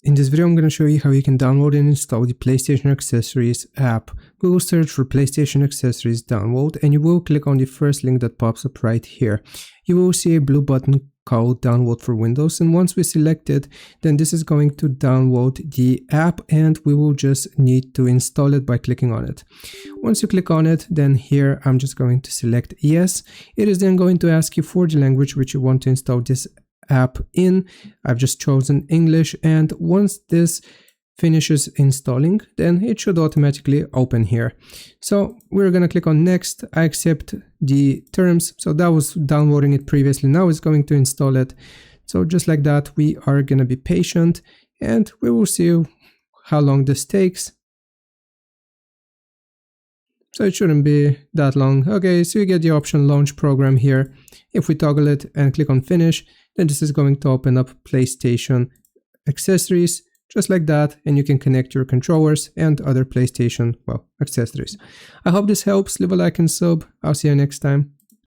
In this video, I'm going to show you how you can download and install the PlayStation Accessories app. Google search for PlayStation Accessories download and you will click on the first link that pops up right here. You will see a blue button called download for Windows, and once we select it, then this is going to download the app and we will just need to install it by clicking on it. Once you click on it, then here I'm just going to select yes. It is then going to ask you for the language which you want to install this app in. I've just chosen English, and once this finishes installing, then it should automatically open here. So we're gonna click on next. I accept the terms. So that was downloading it previously, now it's going to install it. So just like that, we are gonna be patient and we will see how long this takes. So it shouldn't be that long. Okay, so you get the option launch program here. If we toggle it and click on finish, then this is going to open up PlayStation Accessories, just like that, and you can connect your controllers and other PlayStation, accessories. I hope this helps. Leave a like and sub. I'll see you next time.